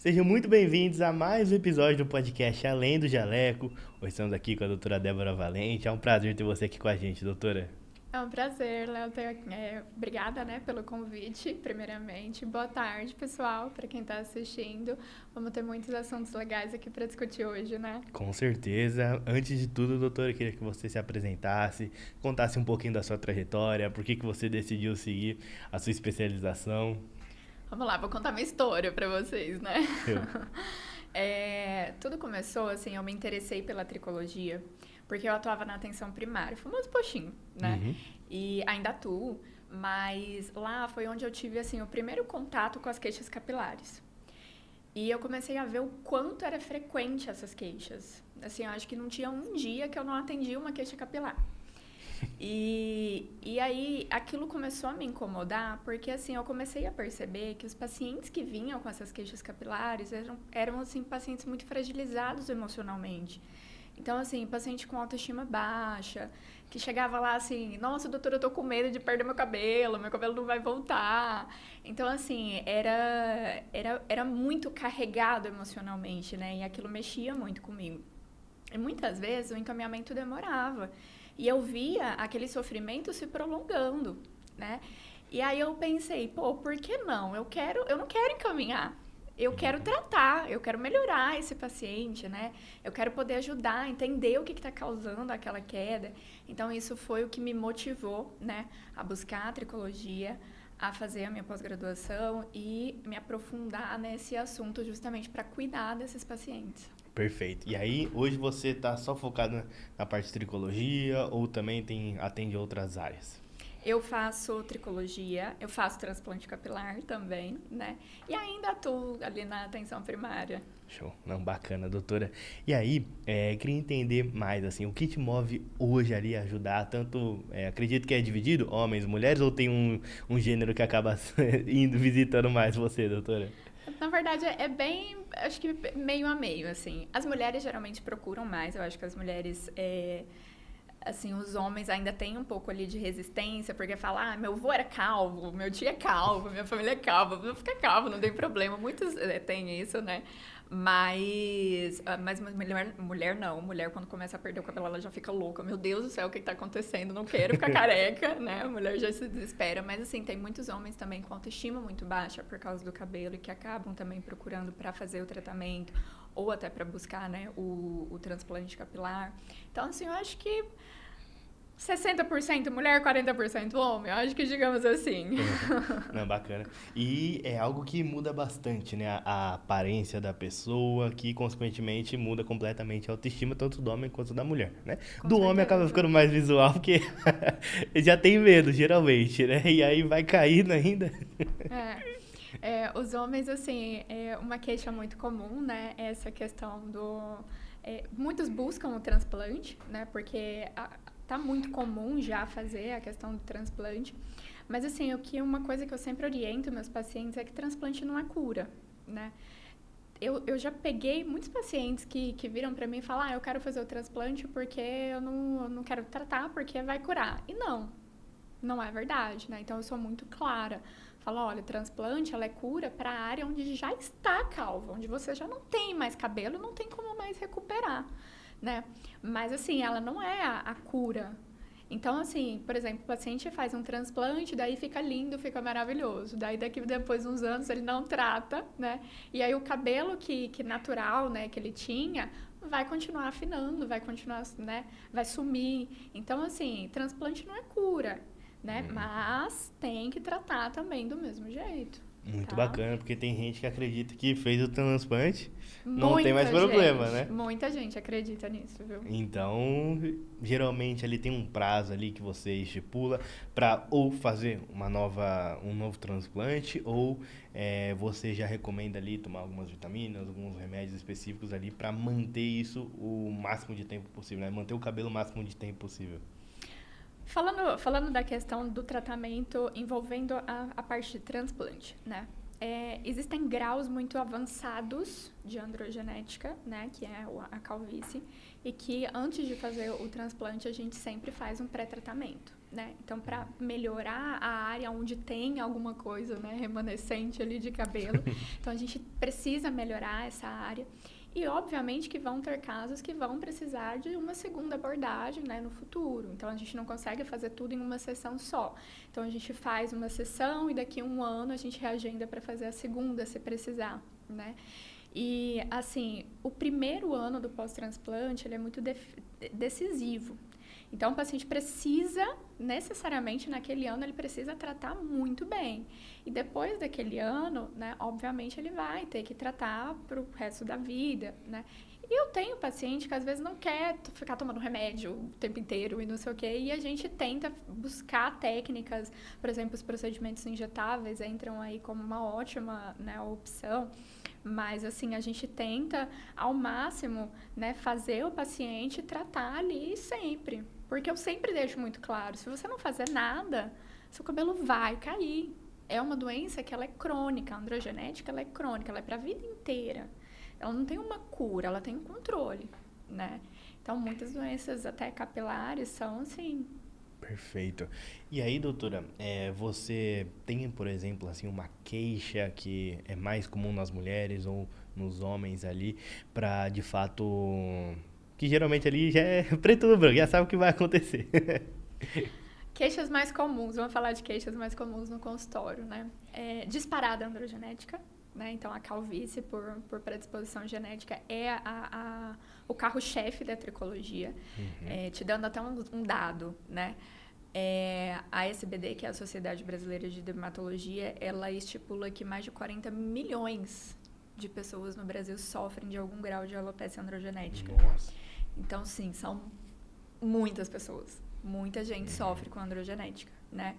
Sejam muito bem-vindos a mais um episódio do podcast Além do Jaleco. Hoje estamos aqui com a doutora Débora Valente. É um prazer ter você aqui com a gente, doutora. É um prazer, Léo. Obrigada, né, pelo convite, primeiramente. Boa tarde, pessoal, para quem está assistindo. Vamos ter muitos assuntos legais aqui para discutir hoje, né? Com certeza. Antes de tudo, doutora, eu queria que você se apresentasse, contasse um pouquinho da sua trajetória, por que você decidiu seguir a sua especialização. Vamos lá, vou contar minha história para vocês, né? Show. Tudo começou, assim, eu me interessei pela tricologia, porque eu atuava na atenção primária, famoso postinho, né? Uhum. E ainda atuo, mas lá foi onde eu tive, assim, o primeiro contato com as queixas capilares. E eu comecei a ver o quanto era frequente essas queixas. Assim, eu acho que não tinha um dia que eu não atendia uma queixa capilar. E aí aquilo começou a me incomodar, porque assim, eu comecei a perceber que os pacientes que vinham com essas queixas capilares eram assim, pacientes muito fragilizados emocionalmente. Então, assim, paciente com autoestima baixa, que chegava lá assim, nossa, doutora, eu tô com medo de perder meu cabelo não vai voltar. Então, assim, era muito carregado emocionalmente, né? E aquilo mexia muito comigo. E muitas vezes o encaminhamento demorava. E eu via aquele sofrimento se prolongando, né? E aí eu pensei, pô, por que não? Eu não quero encaminhar. Eu quero tratar, eu quero melhorar esse paciente, né? Eu quero poder ajudar, entender o que está causando aquela queda. Então, isso foi o que me motivou, né? A buscar a tricologia, a fazer a minha pós-graduação e me aprofundar nesse assunto justamente para cuidar desses pacientes. Perfeito. E aí, hoje você está só focado na parte de tricologia ou também atende outras áreas? Eu faço tricologia, eu faço transplante capilar também, né? E ainda atuo ali na atenção primária. Show. Não, bacana, doutora. E aí, queria entender mais, assim, o que te move hoje ali a ajudar, tanto, acredito que é dividido, homens, mulheres, ou tem um gênero que acaba indo, visitando mais você, doutora? Na verdade, é bem, acho que meio a meio, assim. As mulheres geralmente procuram mais, eu acho que as mulheres, assim, os homens ainda têm um pouco ali de resistência, porque falam, ah, meu avô era calvo, meu tio é calvo, minha família é calva, vou ficar calvo, não tem problema. Muitos têm isso, né? Mas mulher não. Mulher, quando começa a perder o cabelo, ela já fica louca. Meu Deus do céu, o que tá acontecendo? Não quero ficar careca, né? A mulher já se desespera. Mas, assim, tem muitos homens também com autoestima muito baixa por causa do cabelo e que acabam também procurando para fazer o tratamento ou até para buscar, né, o transplante capilar. Então, assim, eu acho que 60% mulher, 40% homem. Eu acho que digamos assim. Não, bacana. E é algo que muda bastante, né? A aparência da pessoa, que consequentemente muda completamente a autoestima, tanto do homem quanto da mulher, né? Com Do homem acaba certeza. ficando mais visual, porque ele já tem medo, geralmente, né? E aí vai caindo ainda. Os homens, assim, uma queixa muito comum, né? É essa questão do... muitos buscam o transplante, né? Porque tá muito comum já fazer a questão do transplante. Mas, assim, uma coisa que eu sempre oriento meus pacientes é que transplante não é cura, né? Eu já peguei muitos pacientes que viram pra mim e falam, eu quero fazer o transplante porque eu não quero tratar porque vai curar. E não é verdade, né? Então, eu sou muito clara. Falo, olha, o transplante, ela é cura para a área onde já está calva, onde você já não tem mais cabelo, não tem como mais recuperar, né? Mas, assim, ela não é a cura. Então, assim, por exemplo, o paciente faz um transplante, daí fica lindo, fica maravilhoso. Daí, depois de uns anos, ele não trata, né? E aí, o cabelo que natural, né, que ele tinha, vai continuar afinando, vai continuar, né, vai sumir. Então, assim, transplante não é cura, né? Mas tem que tratar também do mesmo jeito, Muito tá? bacana, porque tem gente que acredita que fez o transplante, não tem mais problema, né? Muita gente acredita nisso, viu? Então, geralmente ali tem um prazo ali que você estipula para ou fazer um novo transplante ou você já recomenda ali tomar algumas vitaminas, alguns remédios específicos ali para manter isso o máximo de tempo possível, né? Manter o cabelo o máximo de tempo possível. Falando da questão do tratamento envolvendo a parte de transplante, né? Existem graus muito avançados de androgenética, né? Que é a calvície, e que antes de fazer o transplante a gente sempre faz um pré-tratamento, né? Então, para melhorar a área onde tem alguma coisa, né, remanescente ali de cabelo, então a gente precisa melhorar essa área. E, obviamente, que vão ter casos que vão precisar de uma segunda abordagem, né, no futuro. Então, a gente não consegue fazer tudo em uma sessão só. Então, a gente faz uma sessão e daqui a um ano a gente reagenda para fazer a segunda, se precisar, né? E, assim, o primeiro ano do pós-transplante, ele é muito decisivo. Então, o paciente precisa, necessariamente, naquele ano, ele precisa tratar muito bem. E depois daquele ano, né, obviamente, ele vai ter que tratar para o resto da vida, né? E eu tenho paciente que, às vezes, não quer ficar tomando remédio o tempo inteiro e não sei o quê. E a gente tenta buscar técnicas, por exemplo, os procedimentos injetáveis entram aí como uma ótima, né, opção. Mas, assim, a gente tenta, ao máximo, né, fazer o paciente tratar ali sempre. Porque eu sempre deixo muito claro, se você não fazer nada, seu cabelo vai cair. É uma doença que ela é crônica, a androgenética ela é crônica, ela é para a vida inteira. Ela não tem uma cura, ela tem um controle, né? Então, muitas doenças, até capilares, são assim. Perfeito. E aí, doutora, você tem, por exemplo, assim, uma queixa que é mais comum nas mulheres ou nos homens ali, para, de fato, que geralmente ali já é preto no branco, já sabe o que vai acontecer. Queixas mais comuns, vamos falar de queixas mais comuns no consultório, né? Disparada androgenética, né? Então, a calvície por predisposição genética é o carro-chefe da tricologia. Te dando até um dado, né? A SBD, que é a Sociedade Brasileira de Dermatologia, ela estipula que mais de 40 milhões de pessoas no Brasil sofrem de algum grau de alopecia androgenética. Nossa. Então, sim, são muitas pessoas. Muita gente sofre com androgenética, né?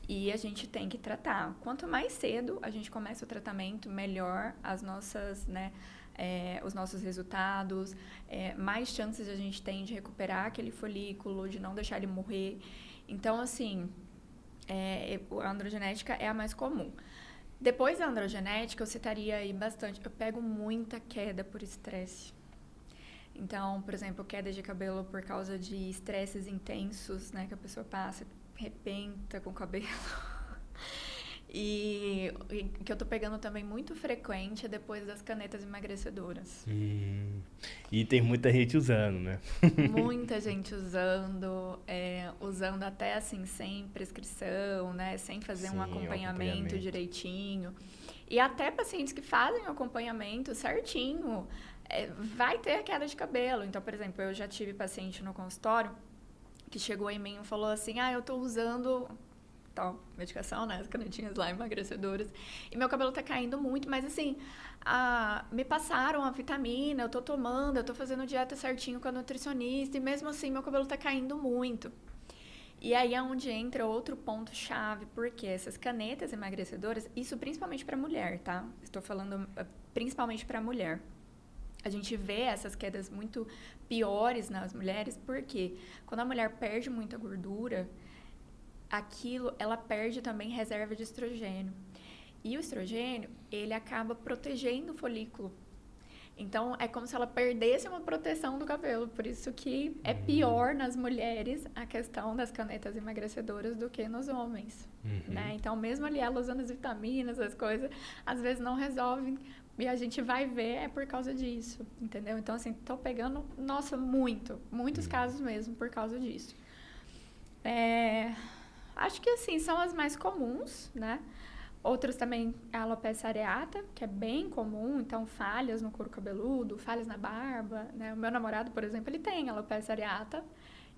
E a gente tem que tratar. Quanto mais cedo a gente começa o tratamento, melhor as nossas, né, os nossos resultados, mais chances a gente tem de recuperar aquele folículo, de não deixar ele morrer. Então, assim, a androgenética é a mais comum. Depois da androgenética, eu citaria aí bastante. Eu pego muita queda por estresse. Então, por exemplo, queda de cabelo por causa de estresses intensos, né, que a pessoa passa, arrebenta com o cabelo. E que eu tô pegando também muito frequente é depois das canetas emagrecedoras. E tem muita gente usando, né? Muita gente usando até assim, sem prescrição, né, sem fazer um acompanhamento direitinho. E até pacientes que fazem o acompanhamento certinho, vai ter a queda de cabelo. Então, por exemplo, eu já tive paciente no consultório que chegou em mim e falou assim, eu tô usando tal medicação, né, as canetinhas lá emagrecedoras, e meu cabelo tá caindo muito, mas assim, me passaram a vitamina, eu tô tomando, eu tô fazendo dieta certinho com a nutricionista, e mesmo assim meu cabelo tá caindo muito. E aí é onde entra outro ponto-chave, porque essas canetas emagrecedoras, isso principalmente para mulher, tá? Estou falando principalmente para mulher. A gente vê essas quedas muito piores nas mulheres, porque quando a mulher perde muita gordura, ela perde também reserva de estrogênio. E o estrogênio, ele acaba protegendo o folículo. Então, é como se ela perdesse uma proteção do cabelo. Por isso que é pior nas mulheres a questão das canetas emagrecedoras do que nos homens. Né? Então, mesmo ali ela usando as vitaminas, as coisas, às vezes não resolvem. E a gente vai ver por causa disso, entendeu? Então, assim, tô pegando, nossa, muitos casos mesmo por causa disso. Acho que, assim, são as mais comuns, né? Outros também, a alopecia areata, que é bem comum, então falhas no couro cabeludo, falhas na barba, né? O meu namorado, por exemplo, ele tem alopecia areata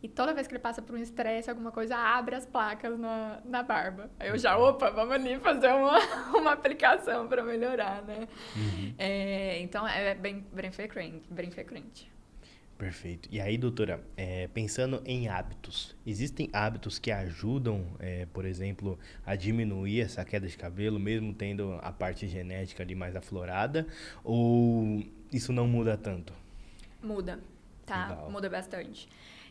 e toda vez que ele passa por um estresse, alguma coisa, abre as placas na barba. Aí eu já, vamos ali fazer uma aplicação para melhorar, né? Então, é bem frequente. Perfeito. E aí, doutora, pensando em hábitos, existem hábitos que ajudam, por exemplo, a diminuir essa queda de cabelo, mesmo tendo a parte genética ali mais aflorada, ou isso não muda tanto? Muda, tá? Legal. Muda bastante.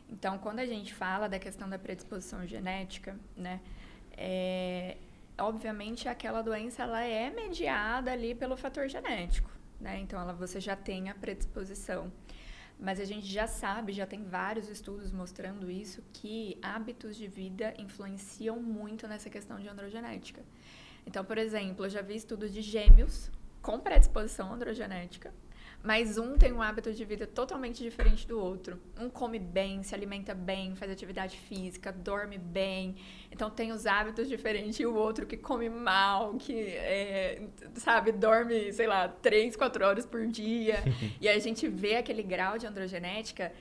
Então, quando a gente fala da questão da predisposição genética, né, obviamente aquela doença ela é mediada ali pelo fator genético, né? Então, você já tem a predisposição. Mas a gente já sabe, já tem vários estudos mostrando isso, que hábitos de vida influenciam muito nessa questão de androgenética. Então, por exemplo, eu já vi estudos de gêmeos com predisposição androgenética, mas um tem um hábito de vida totalmente diferente do outro. Um come bem, se alimenta bem, faz atividade física, dorme bem. Então tem os hábitos diferentes. E o outro que come mal, que, sabe, dorme, sei lá, 3, 4 horas por dia. E aí a gente vê aquele grau de androgenética,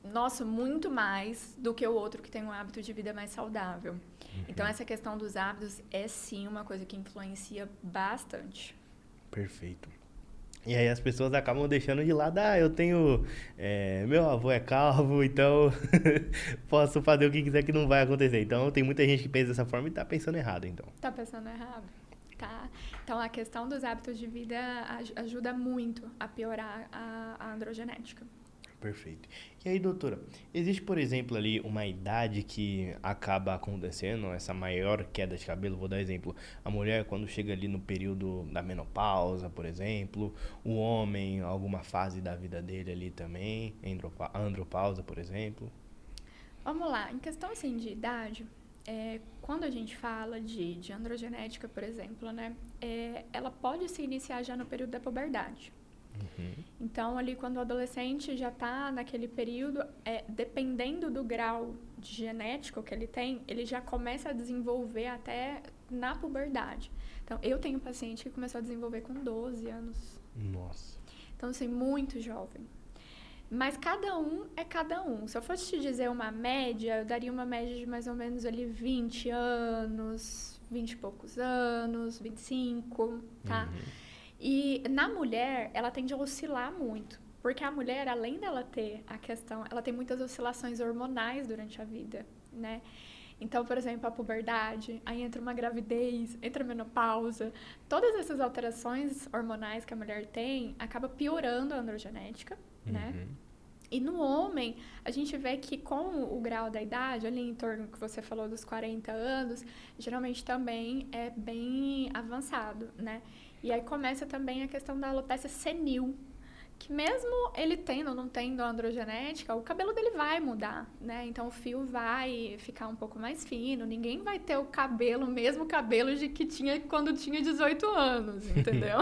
nossa, muito mais do que o outro que tem um hábito de vida mais saudável. Então essa questão dos hábitos é sim uma coisa que influencia bastante. Perfeito. E aí as pessoas acabam deixando de lado, eu tenho, meu avô é calvo, então posso fazer o que quiser que não vai acontecer. Então tem muita gente que pensa dessa forma e tá pensando errado, então. Tá pensando errado, tá? Então a questão dos hábitos de vida ajuda muito a piorar a androgenética. Perfeito. E aí, doutora, existe, por exemplo, ali uma idade que acaba acontecendo, essa maior queda de cabelo? Vou dar exemplo. A mulher, quando chega ali no período da menopausa, por exemplo. O homem, alguma fase da vida dele ali também. Andropausa, por exemplo. Vamos lá. Em questão, assim, de idade, quando a gente fala de androgenética, por exemplo, né? Ela pode se iniciar já no período da puberdade. Então, ali, quando o adolescente já está naquele período, dependendo do grau de genético que ele tem, ele já começa a desenvolver até na puberdade. Então, eu tenho um paciente que começou a desenvolver com 12 anos. Nossa. Então, assim, muito jovem. Mas cada um é cada um. Se eu fosse te dizer uma média, eu daria uma média de mais ou menos ali 20 anos, 20 e poucos anos, 25, tá? E na mulher, ela tende a oscilar muito. Porque a mulher, além dela ter a questão, ela tem muitas oscilações hormonais durante a vida, né? Então, por exemplo, a puberdade, aí entra uma gravidez, entra a menopausa. Todas essas alterações hormonais que a mulher tem, acaba piorando a androgenética, né? E no homem, a gente vê que com o grau da idade, ali em torno que você falou dos 40 anos, geralmente também é bem avançado, né? E aí começa também a questão da alopecia senil, que mesmo ele tendo ou não tendo androgenética, o cabelo dele vai mudar, né? Então o fio vai ficar um pouco mais fino, ninguém vai ter o mesmo cabelo de que tinha quando tinha 18 anos, entendeu?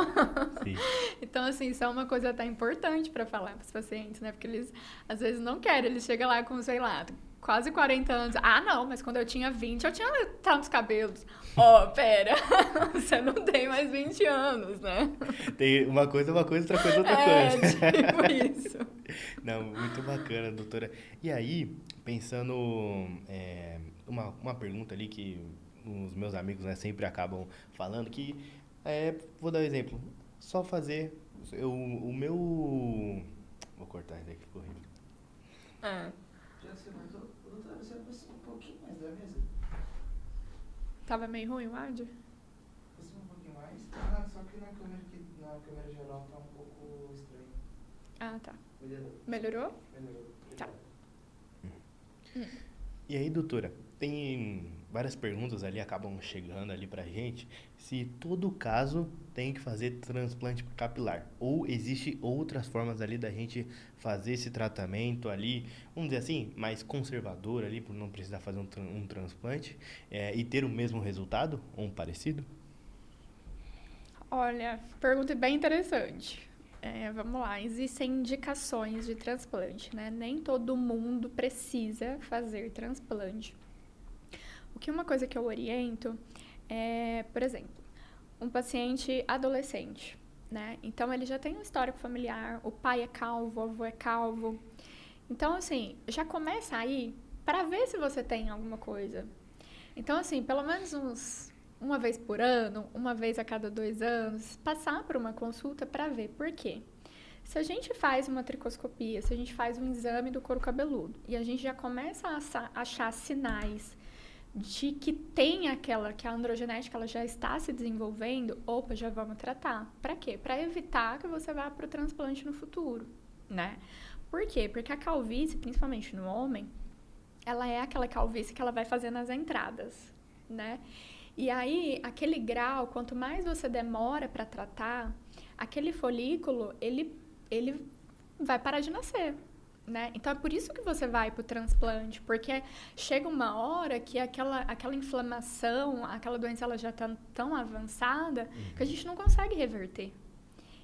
Sim. Então, assim, isso é uma coisa até importante para falar para os pacientes, né? Porque eles às vezes não querem, eles chegam lá com, sei lá, quase 40 anos. Ah, não, mas quando eu tinha 20, eu tinha tantos cabelos. Pera, você não tem mais 20 anos, né? Tem uma coisa, outra coisa, outra coisa. Tipo isso. Não, muito bacana, doutora. E aí, pensando, uma pergunta ali que os meus amigos, né, sempre acabam falando, que, vou dar um exemplo, só fazer o meu... Vou cortar isso daqui, ficou horrível. Já que você cortou, doutora, você aproxima um pouquinho mais da mesa. Tava meio ruim o áudio? Aproxima um pouquinho mais. Só que na câmera geral tá um pouco estranho. Ah, tá. Melhorou? Melhorou? Tá. E aí, doutora, tem várias perguntas ali, acabam chegando ali pra gente, se todo caso tem que fazer transplante capilar, ou existe outras formas ali da gente fazer esse tratamento ali, vamos dizer assim, mais conservador ali, por não precisar fazer um transplante, e ter o mesmo resultado, ou um parecido? Olha, pergunta bem interessante. Vamos lá, existem indicações de transplante, né? Nem todo mundo precisa fazer transplante. Uma coisa que eu oriento é, por exemplo, um paciente adolescente, né? Então, ele já tem um histórico familiar, o pai é calvo, o avô é calvo. Então, assim, já começa aí para ver se você tem alguma coisa. Então, assim, pelo menos uma vez por ano, uma vez a cada 2 anos, passar por uma consulta para ver. Por quê? Se a gente faz uma tricoscopia, se a gente faz um exame do couro cabeludo e a gente já começa a achar sinais de que que a androgenética ela já está se desenvolvendo, já vamos tratar. Para quê? Para evitar que você vá para o transplante no futuro, né? Por quê? Porque a calvície, principalmente no homem, ela é aquela calvície que ela vai fazer nas entradas, né? E aí, aquele grau, quanto mais você demora para tratar, aquele folículo, ele vai parar de nascer. Né? Então, é por isso que você vai para o transplante, porque chega uma hora que aquela inflamação, aquela doença, ela já está tão avançada que a gente não consegue reverter.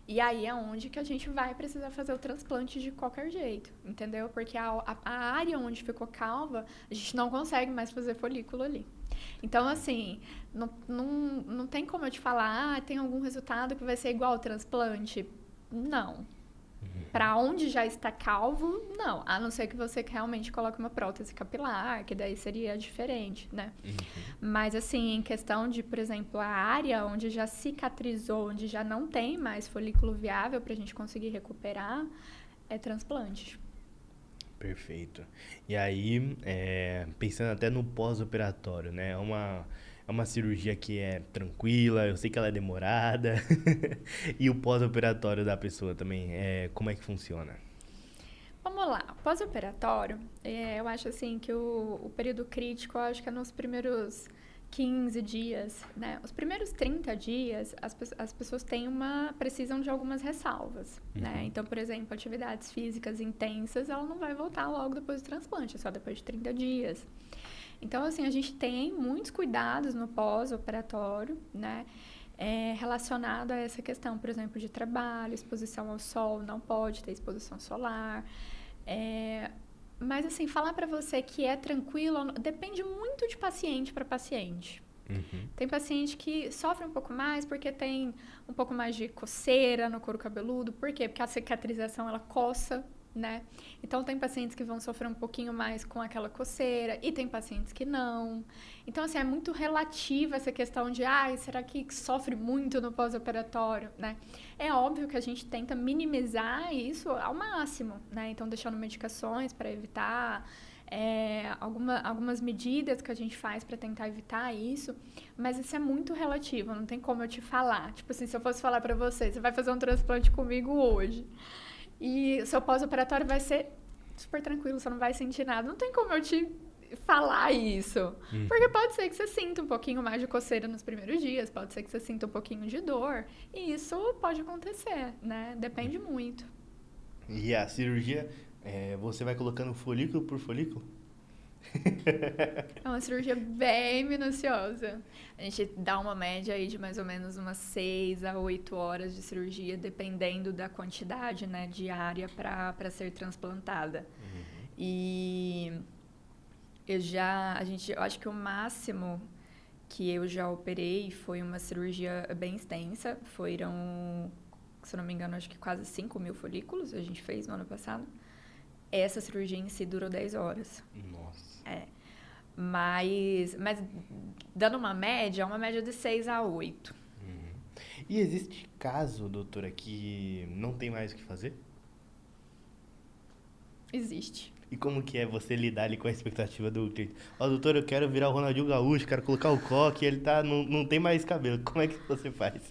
E aí é onde que a gente vai precisar fazer o transplante de qualquer jeito, entendeu? Porque a área onde ficou calva, a gente não consegue mais fazer folículo ali. Então, assim, não tem como eu te falar, tem algum resultado que vai ser igual ao transplante? Não. Para onde já está calvo, não. A não ser que você realmente coloque uma prótese capilar, que daí seria diferente, né? Mas, assim, em questão de, por exemplo, a área onde já cicatrizou, onde já não tem mais folículo viável para a gente conseguir recuperar, é transplante. Perfeito. E aí, pensando até no pós-operatório, né? É uma cirurgia que é tranquila, eu sei que ela é demorada. E o pós-operatório da pessoa também, como é que funciona? Vamos lá, pós-operatório, eu acho assim que o período crítico, eu acho que é nos primeiros 15 dias, né? Os primeiros 30 dias, as pessoas precisam de algumas ressalvas, né? Então, por exemplo, atividades físicas intensas, ela não vai voltar logo depois do transplante, é só depois de 30 dias. Então, assim, a gente tem muitos cuidados no pós-operatório, né? Relacionado a essa questão, por exemplo, de trabalho, exposição ao sol, não pode ter exposição solar. Mas, assim, falar para você que é tranquilo depende muito de paciente para paciente. Tem paciente que sofre um pouco mais porque tem um pouco mais de coceira no couro cabeludo. Por quê? Porque a cicatrização, ela coça, né? Então, tem pacientes que vão sofrer um pouquinho mais com aquela coceira e tem pacientes que não. Então, assim, é muito relativa essa questão de, será que sofre muito no pós-operatório, né? É óbvio que a gente tenta minimizar isso ao máximo, né? Então, deixando medicações para evitar, algumas medidas que a gente faz para tentar evitar isso, mas isso é muito relativo, não tem como eu te falar. Tipo assim, se eu fosse falar para você vai fazer um transplante comigo hoje, e o seu pós-operatório vai ser super tranquilo, você não vai sentir nada. Não tem como eu te falar isso. Porque pode ser que você sinta um pouquinho mais de coceira nos primeiros dias, pode ser que você sinta um pouquinho de dor. E isso pode acontecer, né? Depende muito. E a cirurgia, você vai colocando folículo por folículo? É uma cirurgia bem minuciosa. A gente dá uma média aí de mais ou menos umas 6 a 8 horas de cirurgia, dependendo da quantidade, né, diária para ser transplantada. E eu acho que o máximo que eu já operei foi uma cirurgia bem extensa. Foram, se eu não me engano, acho que quase 5.000 folículos a gente fez no ano passado. Essa cirurgia em si durou 10 horas. Nossa. Mas dando uma média de 6 a 8. E existe caso, doutora, que não tem mais o que fazer? Existe. E como que é você lidar ali com a expectativa do cliente? Doutor, eu quero virar o Ronaldinho Gaúcho, quero colocar o coque, ele não tem mais cabelo. Como é que você faz?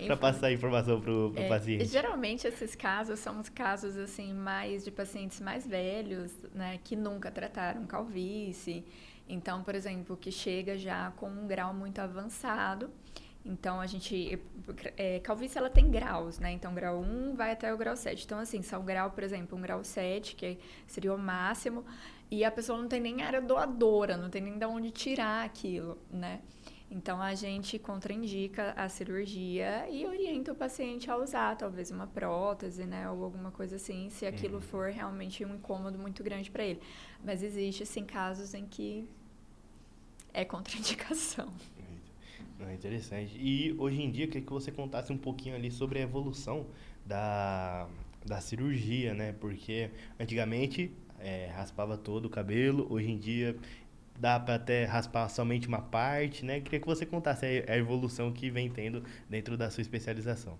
Para passar a informação pro paciente. Geralmente, esses casos são os casos, assim, mais de pacientes mais velhos, né, que nunca trataram calvície. Então, por exemplo, que chega já com um grau muito avançado. Então, calvície, ela tem graus, né? Então, grau 1 vai até o grau 7. Então, assim, se é o grau, por exemplo, um grau 7, que seria o máximo, e a pessoa não tem nem área doadora, não tem nem de onde tirar aquilo, né? Então, a gente contraindica a cirurgia e orienta o paciente a usar, talvez, uma prótese, né? Ou alguma coisa assim, se aquilo for realmente um incômodo muito grande para ele. Mas existe, assim, casos em que é contraindicação. É interessante. E hoje em dia, queria que você contasse um pouquinho ali sobre a evolução da cirurgia, né? Porque antigamente raspava todo o cabelo, hoje em dia dá para até raspar somente uma parte, né? Queria que você contasse a evolução que vem tendo dentro da sua especialização.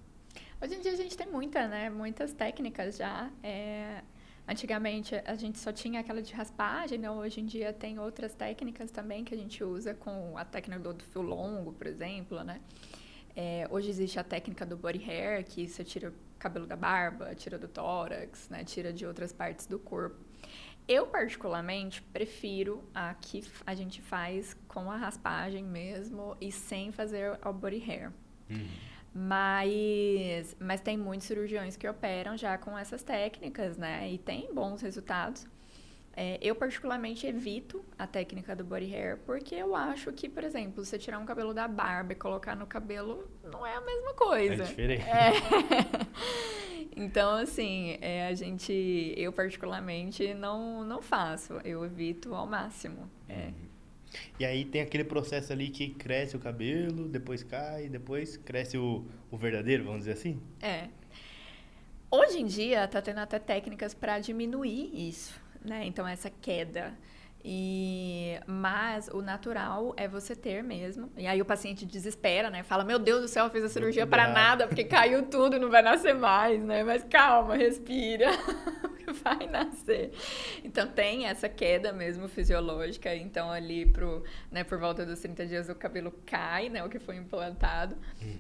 Hoje em dia a gente tem muitas técnicas já. Antigamente a gente só tinha aquela de raspagem, né? Hoje em dia tem outras técnicas também que a gente usa, com a técnica do fio longo, por exemplo, né? Hoje existe a técnica do body hair, que você tira o cabelo da barba, tira do tórax, né? Tira de outras partes do corpo. Eu, particularmente, prefiro a que a gente faz com a raspagem mesmo e sem fazer o body hair. Mas tem muitos cirurgiões que operam já com essas técnicas, né? E tem bons resultados. Eu particularmente evito a técnica do body hair porque eu acho que, por exemplo, você tirar um cabelo da barba e colocar no cabelo não é a mesma coisa. É diferente. Então, assim, eu particularmente não faço. Eu evito ao máximo. E aí tem aquele processo ali que cresce o cabelo, depois cai, depois cresce o verdadeiro, vamos dizer assim? Hoje em dia, tá tendo até técnicas para diminuir isso, né? Então, essa queda. Mas o natural é você ter mesmo. E aí o paciente desespera, né? Fala, meu Deus do céu, eu fiz a cirurgia para nada, porque caiu tudo e não vai nascer mais, né? Mas calma, respira. Vai nascer. Então tem essa queda mesmo fisiológica. Então ali por volta dos 30 dias o cabelo cai, né? O que foi implantado,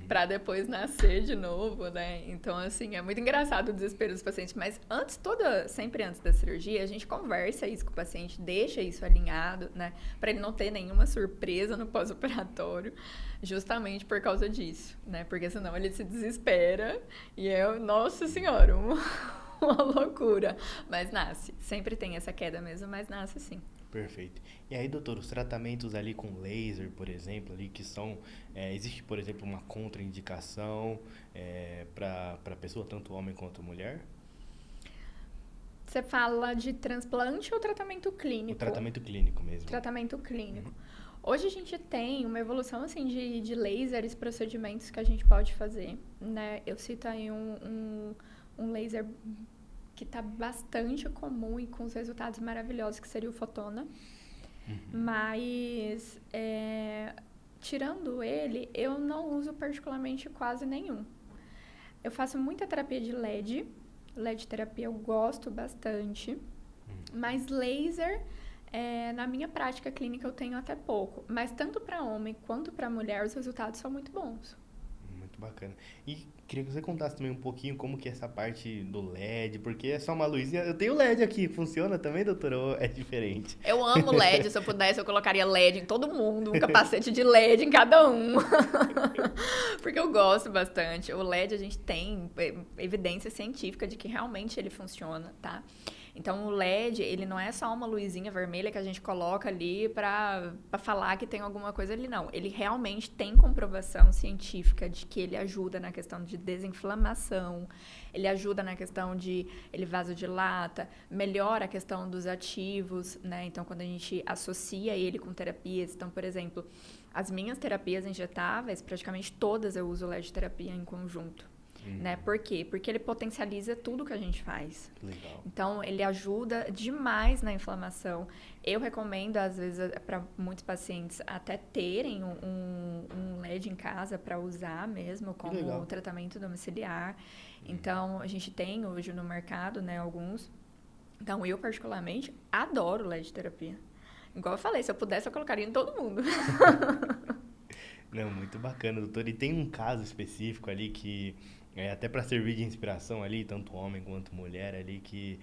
para depois nascer de novo, né? Então assim, é muito engraçado o desespero dos pacientes. Mas sempre antes da cirurgia, a gente conversa isso com o paciente, deixa isso alinhado, né? Para ele não ter nenhuma surpresa no pós-operatório, justamente por causa disso, né? Porque senão ele se desespera e nossa senhora, uma loucura. Mas nasce. Sempre tem essa queda mesmo, mas nasce sim. Perfeito. E aí, doutor, os tratamentos ali com laser, por exemplo, ali que são... existe, por exemplo, uma contraindicação para pessoa, tanto homem quanto mulher? Você fala de transplante ou tratamento clínico? O tratamento clínico mesmo. Tratamento clínico. Hoje a gente tem uma evolução assim, de lasers, procedimentos que a gente pode fazer, né? Eu cito aí um laser que está bastante comum e com os resultados maravilhosos, que seria o Fotona. Mas, tirando ele, eu não uso particularmente quase nenhum. Eu faço muita terapia de LED terapia eu gosto bastante, mas laser, na minha prática clínica eu tenho até pouco. Mas tanto para homem quanto para mulher, os resultados são muito bons. Muito bacana. E queria que você contasse também um pouquinho como que é essa parte do LED, porque é só uma luzinha. Eu tenho LED aqui, funciona também, doutora, ou é diferente? Eu amo LED, se eu pudesse eu colocaria LED em todo mundo, um capacete de LED em cada um. Porque eu gosto bastante. O LED a gente tem evidência científica de que realmente ele funciona, tá? Então, o LED, ele não é só uma luzinha vermelha que a gente coloca ali para falar que tem alguma coisa ali, não. Ele realmente tem comprovação científica de que ele ajuda na questão de desinflamação, ele ajuda na questão de... ele vasodilata, melhora a questão dos ativos, né? Então, quando a gente associa ele com terapias, então, por exemplo, as minhas terapias injetáveis, praticamente todas eu uso LED terapia em conjunto. Né? Por quê? Porque ele potencializa tudo que a gente faz. Legal. Então, ele ajuda demais na inflamação. Eu recomendo, às vezes, para muitos pacientes até terem um LED em casa para usar mesmo como tratamento domiciliar. Então, a gente tem hoje no mercado, né, alguns. Então, eu particularmente adoro LED terapia. Igual eu falei, se eu pudesse, eu colocaria em todo mundo. Não, muito bacana, doutor. E tem um caso específico ali que... até para servir de inspiração ali, tanto homem quanto mulher ali, que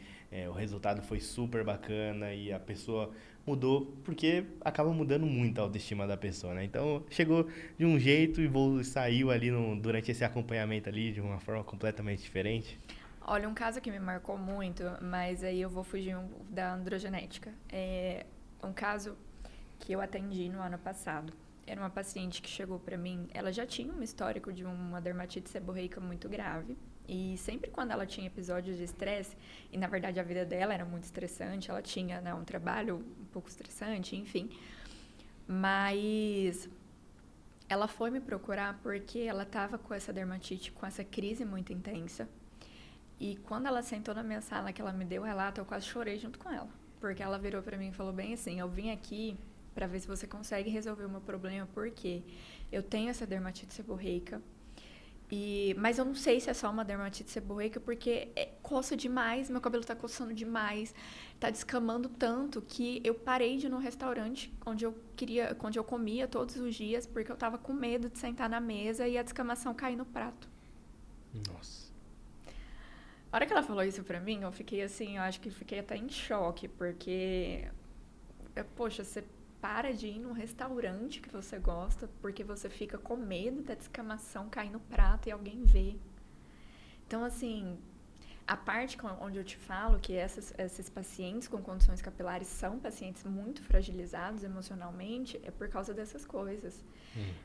o resultado foi super bacana e a pessoa mudou, porque acaba mudando muito a autoestima da pessoa, né? Então, chegou de um jeito e saiu ali durante esse acompanhamento ali de uma forma completamente diferente. Olha, um caso que me marcou muito, mas aí eu vou fugir da androgenética. É um caso que eu atendi no ano passado. Era uma paciente que chegou para mim, ela já tinha um histórico de uma dermatite seborreica muito grave. E sempre quando ela tinha episódios de estresse, e na verdade a vida dela era muito estressante, ela tinha, né, um trabalho um pouco estressante, enfim. Mas ela foi me procurar porque ela estava com essa dermatite, com essa crise muito intensa. E quando ela sentou na minha sala, que ela me deu o relato, eu quase chorei junto com ela. Porque ela virou para mim e falou bem assim, eu vim aqui para ver se você consegue resolver o meu problema, porque eu tenho essa dermatite seborreica, mas eu não sei se é só uma dermatite seborreica, porque coça demais, meu cabelo tá coçando demais, tá descamando tanto que eu parei de ir no restaurante onde eu comia todos os dias, porque eu tava com medo de sentar na mesa e a descamação cair no prato. Nossa. A hora que ela falou isso pra mim, eu fiquei assim, eu acho que fiquei até em choque, porque, poxa, você para de ir num restaurante que você gosta, porque você fica com medo da descamação cair no prato e alguém ver. Então, assim, a parte onde eu te falo que esses pacientes com condições capilares são pacientes muito fragilizados emocionalmente é por causa dessas coisas.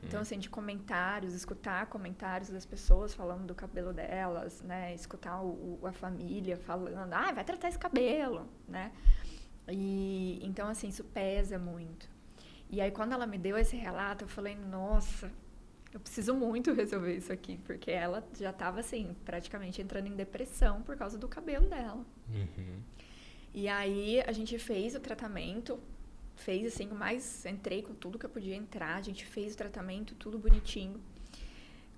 Então, assim, de comentários, escutar comentários das pessoas falando do cabelo delas, né? Escutar a família falando, vai tratar esse cabelo, né? E, então, assim, isso pesa muito. E aí, quando ela me deu esse relato, eu falei, nossa, eu preciso muito resolver isso aqui, porque ela já estava, assim, praticamente entrando em depressão por causa do cabelo dela. E aí, a gente fez o tratamento, assim, entrei com tudo que eu podia entrar, a gente fez o tratamento, tudo bonitinho.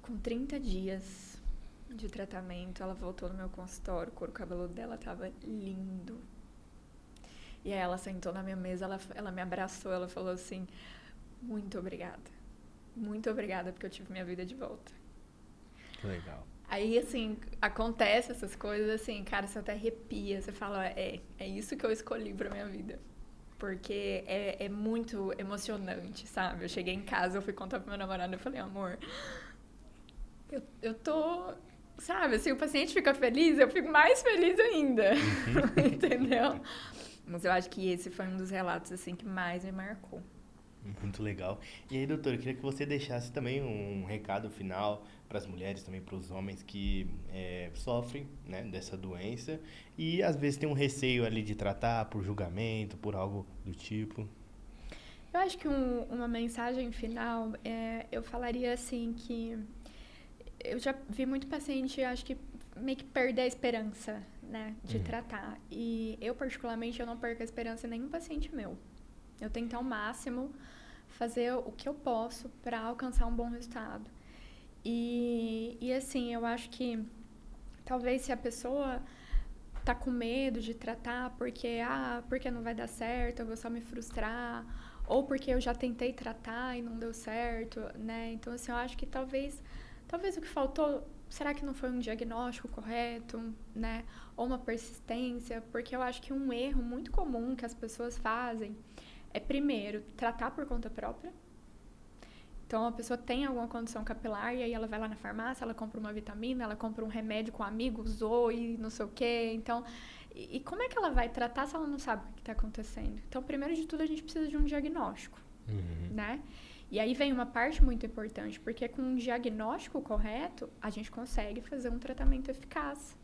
Com 30 dias de tratamento, ela voltou no meu consultório, o couro cabeludo dela estava lindo. E aí ela sentou na minha mesa, ela me abraçou, ela falou assim, muito obrigada porque eu tive minha vida de volta. Que legal. Aí, assim, acontece essas coisas, assim, cara, você até arrepia, você fala, é isso que eu escolhi pra minha vida. Porque é muito emocionante, sabe? Eu cheguei em casa, eu fui contar pro meu namorado, eu falei, amor, eu tô... Sabe, assim, o paciente fica feliz, eu fico mais feliz ainda, entendeu? Mas eu acho que esse foi um dos relatos, assim, que mais me marcou. Muito legal. E aí, doutora, eu queria que você deixasse também um recado final para as mulheres, também para os homens que sofrem, né, dessa doença e às vezes tem um receio ali de tratar por julgamento, por algo do tipo. Eu acho que uma mensagem final, eu falaria assim que eu já vi muito paciente, acho que meio que perder a esperança, né, de tratar. E eu, particularmente, eu não perco a esperança em nenhum paciente meu. Eu tento ao máximo fazer o que eu posso para alcançar um bom resultado. E assim, eu acho que talvez se a pessoa tá com medo de tratar porque não vai dar certo, eu vou só me frustrar, ou porque eu já tentei tratar e não deu certo, né? Então, assim, eu acho que talvez o que faltou, será que não foi um diagnóstico correto, né? Ou uma persistência? Porque eu acho que um erro muito comum que as pessoas fazem é, primeiro, tratar por conta própria. Então, a pessoa tem alguma condição capilar e aí ela vai lá na farmácia, ela compra uma vitamina, ela compra um remédio com um amigo, usou e não sei o quê. Então, e como é que ela vai tratar se ela não sabe o que está acontecendo? Então, primeiro de tudo, a gente precisa de um diagnóstico, né? E aí vem uma parte muito importante, porque com um diagnóstico correto, a gente consegue fazer um tratamento eficaz.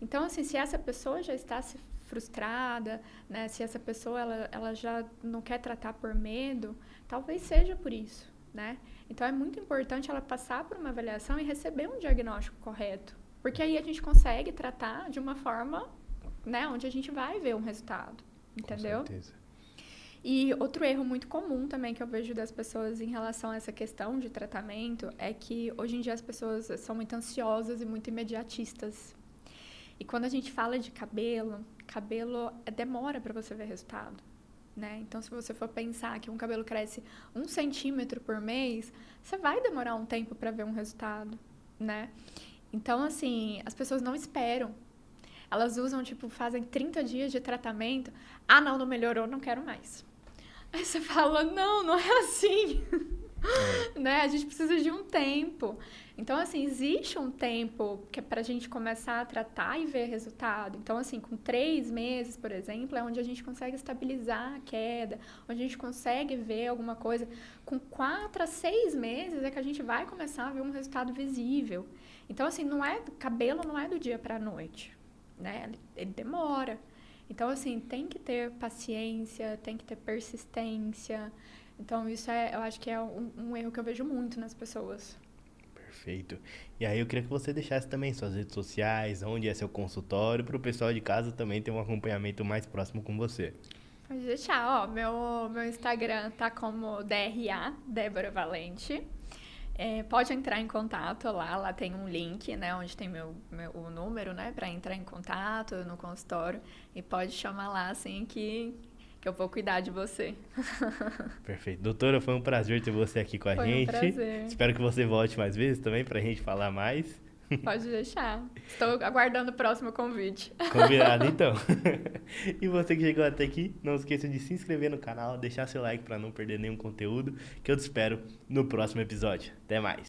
Então, assim, se essa pessoa já está se frustrada, né? Se essa pessoa ela já não quer tratar por medo, talvez seja por isso, né? Então é muito importante ela passar por uma avaliação e receber um diagnóstico correto, porque aí a gente consegue tratar de uma forma, né, onde a gente vai ver um resultado, entendeu? Com certeza. E outro erro muito comum também que eu vejo das pessoas em relação a essa questão de tratamento é que hoje em dia as pessoas são muito ansiosas e muito imediatistas. E quando a gente fala de cabelo demora para você ver resultado, né? Então, se você for pensar que um cabelo cresce 1 centímetro por mês, você vai demorar um tempo para ver um resultado, né? Então, assim, as pessoas não esperam. Elas usam, fazem 30 dias de tratamento. Ah, não melhorou, não quero mais. Aí você fala, não é assim. Né? A gente precisa de um tempo. Então, assim, existe um tempo que é pra gente começar a tratar e ver resultado. Então, assim, com 3 meses, por exemplo, é onde a gente consegue estabilizar a queda, onde a gente consegue ver alguma coisa. Com 4 a 6 meses é que a gente vai começar a ver um resultado visível. Então, assim, cabelo não é do dia pra noite, né? Ele demora. Então, assim, tem que ter paciência, tem que ter persistência. Então, isso eu acho que é um erro que eu vejo muito nas pessoas. Perfeito. E aí eu queria que você deixasse também suas redes sociais, onde é seu consultório, para o pessoal de casa também ter um acompanhamento mais próximo com você. Pode deixar, meu Instagram tá como DRA, Débora Valente. Pode entrar em contato lá tem um link, né, onde tem o número, né, para entrar em contato no consultório, e pode chamar lá, assim, que eu vou cuidar de você. Perfeito. Doutora, foi um prazer ter você aqui com a gente. Foi um prazer. Espero que você volte mais vezes também pra gente falar mais. Pode deixar. Estou aguardando o próximo convite. Combinado, então. E você que chegou até aqui, não esqueça de se inscrever no canal, deixar seu like para não perder nenhum conteúdo, que eu te espero no próximo episódio. Até mais.